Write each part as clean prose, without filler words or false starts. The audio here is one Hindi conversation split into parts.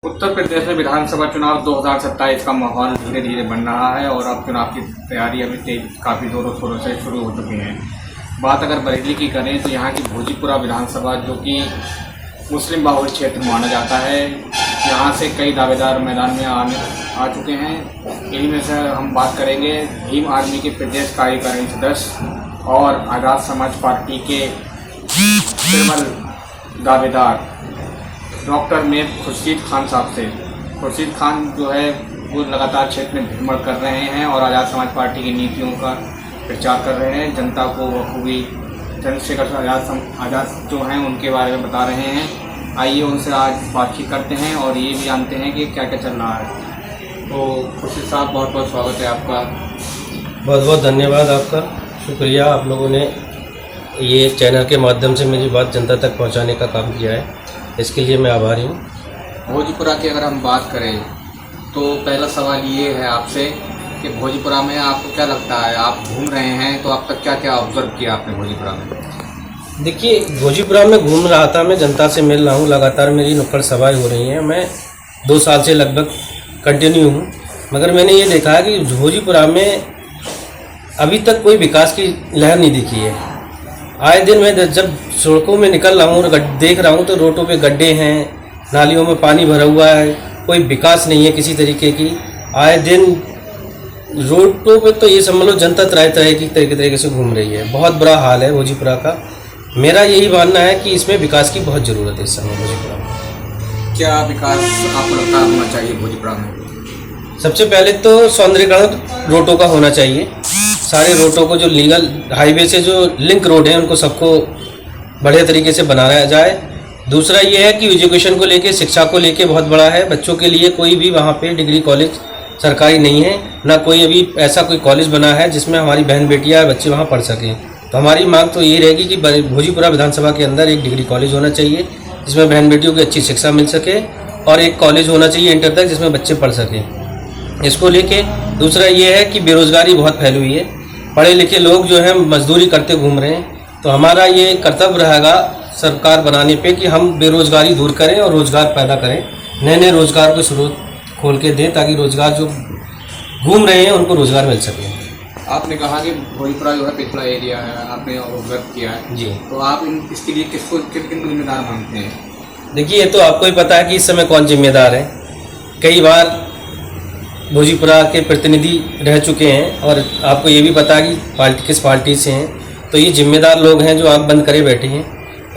उत्तर प्रदेश में विधानसभा चुनाव 2027 का माहौल धीरे धीरे बन रहा है और अब चुनाव की तैयारी अभी काफ़ी जोरों शोरों से शुरू हो चुकी है। बात अगर बरेली की करें तो यहाँ की भोजीपुरा विधानसभा जो कि मुस्लिम बाहुल क्षेत्र माना जाता है, यहाँ से कई दावेदार मैदान में आ चुके हैं। इन्हीं में से हम बात करेंगे भीम आर्मी के प्रदेश कार्यकारिणी सदस्य और आज़ाद समाज पार्टी के निर्मल दावेदार डॉक्टर मेब खुर्शीद खान साहब से। खुर्शीद खान जो है वो लगातार क्षेत्र में भ्रमण कर रहे हैं और आज़ाद समाज पार्टी की नीतियों का प्रचार कर रहे हैं। जनता को बखूबी चंद्रशेखर आज़ाद जो हैं उनके बारे में बता रहे हैं। आइए उनसे आज बातचीत करते हैं और ये भी जानते हैं कि क्या क्या चल रहा है। तो खुर्शीद साहब, बहुत बहुत स्वागत है आपका। बहुत बहुत धन्यवाद आपका, शुक्रिया। आप लोगों ने ये चैनल के माध्यम से मेरी बात जनता तक पहुंचाने का काम किया है, इसके लिए मैं आभारी हूँ। भोजीपुरा की अगर हम बात करें तो पहला सवाल ये है आपसे कि भोजीपुरा में आपको क्या लगता है, आप घूम रहे हैं तो अब तक क्या क्या ऑब्जर्व किया आपने भोजीपुरा में? देखिए, भोजीपुरा में घूम रहा था, मैं जनता से मिल रहा हूँ, लगातार मेरी नुक्कड़ सभाएँ हो रही हैं। मैं 2 साल से लगभग कंटिन्यू हूँ, मगर मैंने ये देखा है कि भोजीपुरा में अभी तक कोई विकास की लहर नहीं दिखी है। आए दिन मैं जब सड़कों में निकल रहा हूँ और देख रहा हूँ तो रोडों पे गड्ढे हैं, नालियों में पानी भरा हुआ है, कोई विकास नहीं है किसी तरीके की। आए दिन रोडों पे तो ये समझ लो जनता तरह तरह की तरीके से घूम रही है। बहुत बुरा हाल है भोजीपुरा का। मेरा यही मानना है कि इसमें विकास की बहुत ज़रूरत है इस समय भोजीपुरा में। क्या विकास आपको लगता है होना चाहिए भोजीपुरा में? सबसे पहले तो सौंदर्यीकरण रोडों का होना चाहिए। सारे रोडों को जो लीगल हाईवे से जो लिंक रोड हैं उनको सबको बढ़िया तरीके से बनाया जाए। दूसरा ये है कि एजुकेशन को लेके, शिक्षा को लेके बहुत बड़ा है। बच्चों के लिए कोई भी वहाँ पे डिग्री कॉलेज सरकारी नहीं है, ना कोई अभी ऐसा कोई कॉलेज बना है जिसमें हमारी बहन बेटियाँ बच्चे वहाँ पढ़ सकें। तो हमारी मांग तो ये रहेगी कि भोजीपुरा विधानसभा के अंदर एक डिग्री कॉलेज होना चाहिए जिसमें बहन बेटियों की अच्छी शिक्षा मिल सके, और एक कॉलेज होना चाहिए इंटर तक जिसमें बच्चे पढ़ सकें। इसको लेके दूसरा ये है कि बेरोज़गारी बहुत फैली हुई है। पढ़े लिखे लोग जो हैं मजदूरी करते घूम रहे हैं। तो हमारा ये कर्तव्य रहेगा सरकार बनाने पे कि हम बेरोज़गारी दूर करें और रोज़गार पैदा करें, नए नए रोज़गार को स्रोत खोल के दें ताकि रोज़गार जो घूम रहे हैं उनको रोज़गार मिल सके। आपने कहा कि भोजीपुरा जो है पिछड़ा एरिया है, आपने ऑब्जर्व किया है जी। तो आप इसके लिए किन जिम्मेदार मानते हैं? देखिए, ये तो आपको ही पता है कि इस समय कौन जिम्मेदार है। कई बार भोजीपुरा के प्रतिनिधि रह चुके हैं और आपको ये भी पता है कि किस पार्टी से हैं। तो ये जिम्मेदार लोग हैं जो आँख बंद करे बैठे हैं।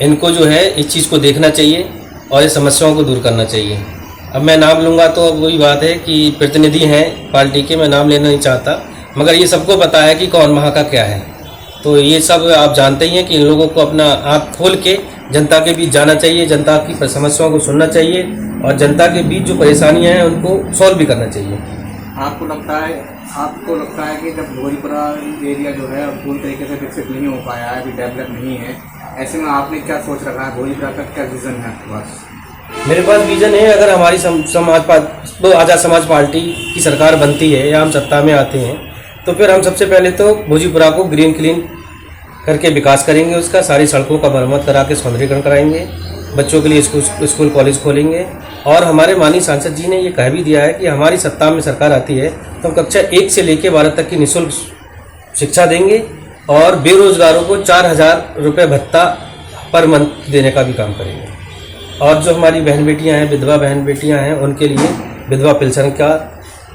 इनको जो है इस चीज़ को देखना चाहिए और इस समस्याओं को दूर करना चाहिए। अब मैं नाम लूँगा तो वही बात है कि प्रतिनिधि हैं पार्टी के, मैं नाम लेना नहीं चाहता, मगर ये सबको पता है कि कौन वहाँ का क्या है। तो ये सब आप जानते ही हैं कि इन लोगों को अपना आँख खोल के जनता के बीच जाना चाहिए, जनता की समस्याओं को सुनना चाहिए और जनता के बीच जो परेशानियाँ हैं उनको सॉल्व भी करना चाहिए। आपको लगता है कि जब भोजीपुरा एरिया जो है पूरी तरीके से विकसित नहीं हो पाया है, अभी डेवलप नहीं है, ऐसे में आपने क्या सोच रखा है? भोजीपुरा का क्या विज़न है आपके पास? मेरे पास विज़न है, अगर हमारी आज़ाद समाज पार्टी की सरकार बनती है या हम सत्ता में आते हैं तो फिर हम सबसे पहले तो भोजीपुरा को ग्रीन क्लीन करके विकास करेंगे। उसका सारी सड़कों का मरम्मत करा के सौंदर्यीकरण कराएंगे, बच्चों के लिए स्कूल कॉलेज खोलेंगे। और हमारे माननीय सांसद जी ने ये कह भी दिया है कि हमारी सत्ता में सरकार आती है तो हम कक्षा 1 से लेकर 12 तक की निःशुल्क शिक्षा देंगे और बेरोजगारों को 4,000 रुपये भत्ता पर मंथ देने का भी काम करेंगे। और जो हमारी बहन बेटियां हैं, विधवा बहन बेटियां हैं, उनके लिए विधवा पेंशन का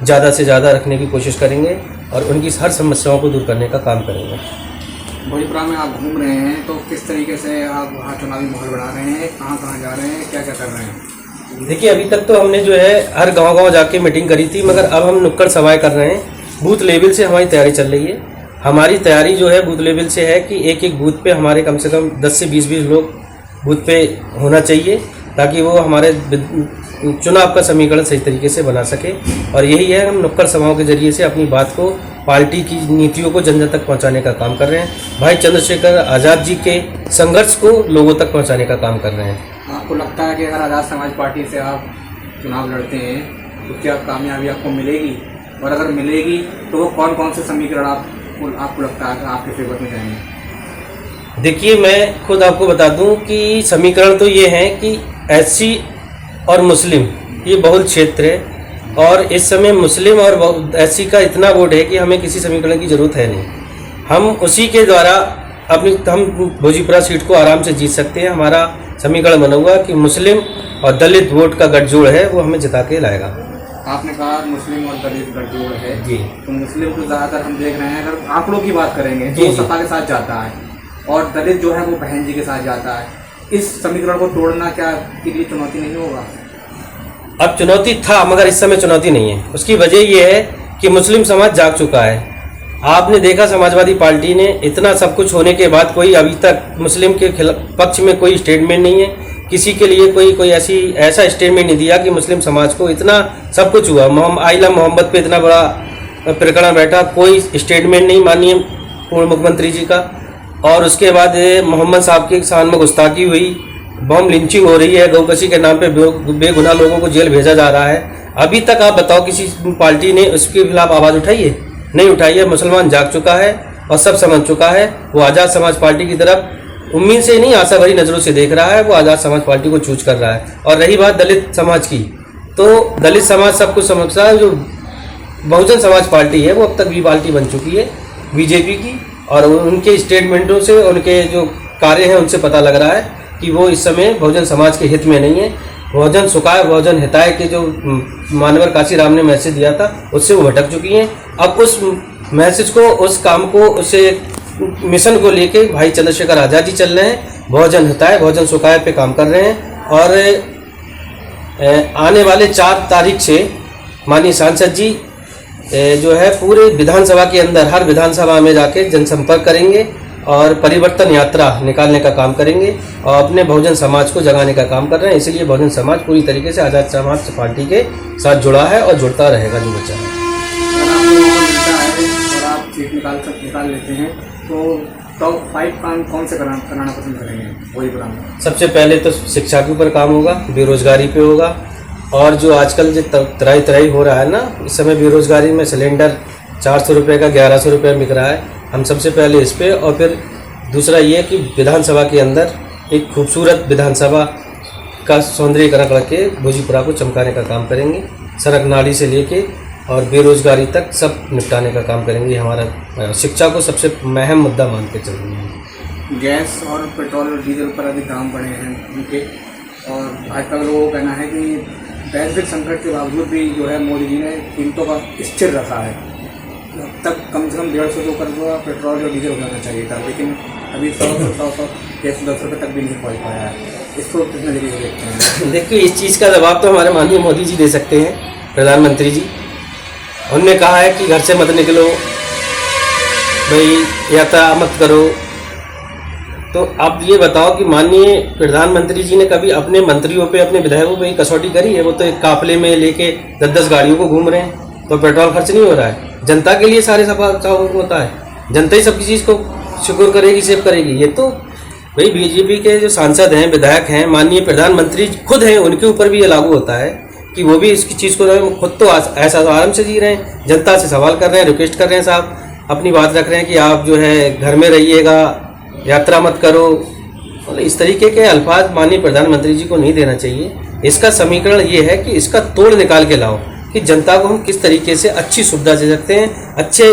ज़्यादा से ज़्यादा रखने की कोशिश करेंगे और उनकी हर समस्याओं को दूर करने का काम करेंगे। भोजीपुरा में आप घूम रहे हैं तो किस तरीके से आप वहाँ चुनावी माहौल बना रहे हैं, कहाँ कहाँ जा रहे हैं, क्या क्या कर रहे हैं? देखिए, अभी तक तो हमने जो है हर गांव जाके मीटिंग करी थी, मगर अब हम नुक्कड़ सभाएं कर रहे हैं। बूथ लेवल से हमारी तैयारी चल रही है। हमारी तैयारी जो है बूथ लेवल से है कि एक एक बूथ पे हमारे कम से कम 10 से 20 लोग बूथ पे होना चाहिए ताकि वो हमारे चुनाव का समीकरण सही तरीके से बना सके। और यही है, हम नुक्कड़ सभाओं के जरिए से अपनी बात को, पार्टी की नीतियों को जन जन तक पहुंचाने का काम कर रहे हैं। भाई चंद्रशेखर आज़ाद जी के संघर्ष को लोगों तक पहुंचाने का काम कर रहे हैं। आपको लगता है कि अगर आज़ाद समाज पार्टी से आप चुनाव लड़ते हैं तो क्या कामयाबी आपको मिलेगी? और अगर मिलेगी तो वो कौन कौन से समीकरण आपको लगता है आपके फेवर में जाएंगे? देखिए, मैं खुद आपको बता दूं कि समीकरण तो ये हैं कि SC और मुस्लिम ये बहुल क्षेत्र है और इस समय मुस्लिम और एससी का इतना वोट है कि हमें किसी समीकरण की ज़रूरत है नहीं। हम उसी के द्वारा हम भोजीपुरा सीट को आराम से जीत सकते हैं। हमारा समीकरण बना हुआ कि मुस्लिम और दलित वोट का गठजोड़ है, वो हमें जिता के लाएगा। आपने कहा मुस्लिम और दलित गठजोड़ है जी। तो मुस्लिम को ज़्यादातर हम देख रहे हैं, अगर आंकड़ों की बात करेंगे जी, तो जी। सपा के साथ जाता है और दलित जो है वो बहन जी के साथ जाता है। इस समीकरण को तोड़ना क्या के लिए चुनौती नहीं होगा? अब चुनौती था मगर इस समय चुनौती नहीं है। उसकी वजह ये है कि मुस्लिम समाज जाग चुका है। आपने देखा समाजवादी पार्टी ने इतना सब कुछ होने के बाद कोई अभी तक मुस्लिम के पक्ष में कोई स्टेटमेंट नहीं है, किसी के लिए कोई ऐसा स्टेटमेंट नहीं दिया कि मुस्लिम समाज को इतना सब कुछ हुआ। आइला मोहम्मद पे इतना बड़ा प्रकरण बैठा, कोई स्टेटमेंट नहीं माननीय पूर्व मुख्यमंत्री जी का। और उसके बाद मोहम्मद साहब के शान में गुस्ताखी हुई, बम लिंचिंग हो रही है, गौकशी के नाम पे बेगुनाह लोगों को जेल भेजा जा रहा है। अभी तक आप बताओ किसी पार्टी ने उसके खिलाफ आवाज़ उठाई है? नहीं उठाई है। मुसलमान जाग चुका है और सब समझ चुका है। वो आज़ाद समाज पार्टी की तरफ उम्मीद से नहीं, आशा भरी नज़रों से देख रहा है। वो आज़ाद समाज पार्टी को चूज कर रहा है। और रही बात दलित समाज की, तो दलित समाज सब कुछ समझता है। जो बहुजन समाज पार्टी है वो अब तक भी पार्टी बन चुकी है बीजेपी की, और उनके स्टेटमेंटों से, उनके जो कार्य हैं उनसे पता लग रहा है कि वो इस समय बहुजन समाज के हित में नहीं है। बहुजन सुखाय बहुजन हिताय के जो मानवर काशीराम ने मैसेज दिया था उससे वो भटक चुकी हैं। अब उस मैसेज को, उस काम को, उसे मिशन को लेके भाई चंद्रशेखर आज़ाद जी चल रहे हैं। बहुजन हिताय बहुजन सुखाय पे काम कर रहे हैं। और आने वाले 4 तारीख से माननीय सांसद जी जो है पूरे विधानसभा के अंदर हर विधानसभा में जाके जनसंपर्क करेंगे और परिवर्तन यात्रा निकालने का काम करेंगे और अपने बहुजन समाज को जगाने का काम कर रहे हैं। इसलिए बहुजन समाज पूरी तरीके से आज़ाद समाज पार्टी के साथ जुड़ा है और जुड़ता रहेगा जो बचा है। अगर आपको मौका मिलता है और आप सीट निकाल लेते हैं तो टॉप 5 काम कौन से कराना पसंद करेंगे भोजपुरा में? सबसे पहले तो शिक्षा के ऊपर काम होगा, बेरोजगारी पे होगा। और जो आजकल जो तराई हो रहा है ना, इस समय बेरोजगारी में सिलेंडर 400 रुपये का 1100 रुपये बिक रहा है। हम सबसे पहले इस पे, और फिर दूसरा ये कि विधानसभा के अंदर एक खूबसूरत विधानसभा का सौंदर्यीकरण करके भोजीपुरा को चमकाने का काम करेंगे। सड़क नाली से लेके और बेरोजगारी तक सब निपटाने का काम करेंगे। हमारा शिक्षा को सबसे अहम मुद्दा मान के चल रहे हैं। गैस और पेट्रोल और डीजल पर अभी दाम बढ़े हैं उनके, और आज तक लोगों का कहना है कि वैश्विक संकट के बावजूद भी जो है मोदी जी ने कीमतों का स्थिर रखा है। अब तक कम से कम 150 रुपये पेट्रोल और डीजल हो जाना चाहिए था, लेकिन अभी 100 110 रुपये तक भी नहीं पहुँच पाया है। इसको कितना जरूरी देखते हैं? देखिए, इस चीज़ का जवाब तो हमारे माननीय मोदी जी दे सकते हैं, प्रधानमंत्री जी। उन्होंने कहा है कि घर से मत निकलो भाई, यात्रा मत करो। तो आप ये बताओ कि माननीय प्रधानमंत्री जी ने कभी अपने मंत्रियों पे, अपने विधायकों पे कसौटी करी है? वो तो एक काफले में लेके 10-10 गाड़ियों को घूम रहे हैं, तो पेट्रोल खर्च नहीं हो रहा है। जनता के लिए सारे सब होता है, जनता ही सबकी चीज़ को शुक्र करेगी, सेव करेगी। ये तो भाई बीजेपी के जो सांसद हैं, विधायक हैं, माननीय प्रधानमंत्री खुद हैं, उनके ऊपर भी ये लागू होता है कि वो भी इसकी चीज़ को खुद तो ऐसा तो आराम से जी रहे हैं, जनता से सवाल कर रहे हैं, रिक्वेस्ट कर रहे हैं, साहब अपनी बात रख रहे हैं कि आप जो है घर में रहिएगा, यात्रा मत करो। मतलब इस तरीके के अल्फाज माननीय प्रधानमंत्री जी को नहीं देना चाहिए। इसका समीकरण ये है कि इसका तोड़ निकाल के लाओ कि जनता को हम किस तरीके से अच्छी सुविधा दे सकते हैं, अच्छे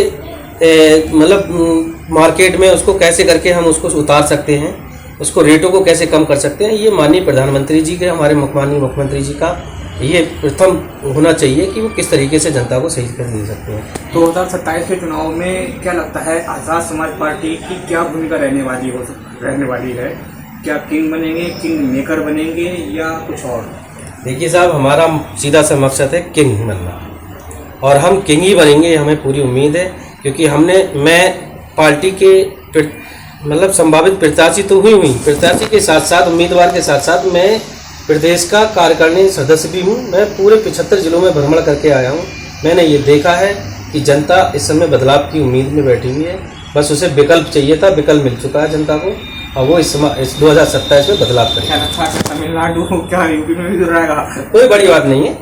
मतलब मार्केट में उसको कैसे करके हम उसको उतार सकते हैं, उसको रेटों को कैसे कम कर सकते हैं। ये माननीय प्रधानमंत्री जी के, हमारे माननीय मुख्यमंत्री जी का ये प्रथम होना चाहिए कि वो किस तरीके से जनता को सही कर दे सकते हैं। 2027 के चुनाव में क्या लगता है आज़ाद समाज पार्टी की क्या भूमिका रहने वाली है? क्या किंग बनेंगे, किंग मेकर बनेंगे या कुछ और? देखिए साहब, हमारा सीधा सा मकसद है किंग बनना, और हम किंग ही बनेंगे, हमें पूरी उम्मीद है। क्योंकि मैं पार्टी के मतलब संभावित प्रत्याशी तो हुई प्रत्याशी के साथ साथ, उम्मीदवार के साथ साथ मैं प्रदेश का कार्यकारिणी सदस्य भी हूँ। मैं पूरे 75 जिलों में भ्रमण करके आया हूँ। मैंने ये देखा है कि जनता इस समय बदलाव की उम्मीद में बैठी हुई है। बस उसे विकल्प चाहिए था, विकल्प मिल चुका है जनता को, और वो इस 2027 में बदलाव करेगा। तमिलनाडु क्या यूपी में भी जुड़ रहेगा? कोई बड़ी बात नहीं है,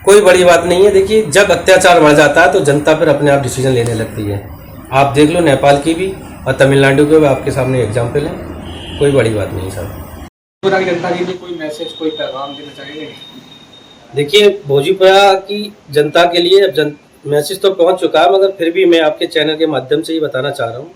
कोई बड़ी बात नहीं है। देखिए, जब अत्याचार बढ़ जाता है तो जनता फिर अपने आप डिसीजन लेने लगती है। आप देख लो नेपाल की भी और तमिलनाडु के भी आपके सामने एग्जाम्पल है। कोई बड़ी बात नहीं सर। पूरा जनता के लिए कोई मैसेज, कोई पैगाम देना चाहेंगे? देखिए, भोजीपुरा की जनता के लिए अब मैसेज तो पहुंच चुका है, मगर फिर भी मैं आपके चैनल के माध्यम से ये बताना चाह रहा हूँ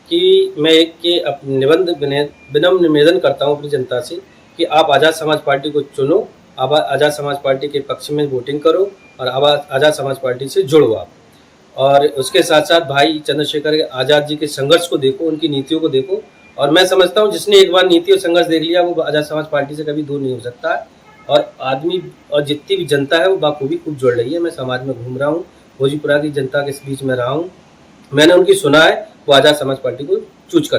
कि मैं एक के विनम्र निवेदन करता हूँ अपनी जनता से कि आप आज़ाद समाज पार्टी को चुनो, आप आज़ाद समाज पार्टी के पक्ष में वोटिंग करो और आज़ाद समाज पार्टी से जुड़ो आप। और उसके साथ साथ भाई चंद्रशेखर आज़ाद जी के संघर्ष को देखो, उनकी नीतियों को देखो। और मैं समझता हूँ जिसने एक बार नीति और संघर्ष देख लिया वो आज़ाद समाज पार्टी से कभी दूर नहीं हो सकता है। और आदमी और जितनी भी जनता है वो बाखूबी खूब जुड़ रही है। मैं समाज में घूम रहा हूँ, भोजीपुरा की जनता के बीच में रहा हूँ, मैंने उनकी सुना है, वो आज़ाद समाज पार्टी को चूज कर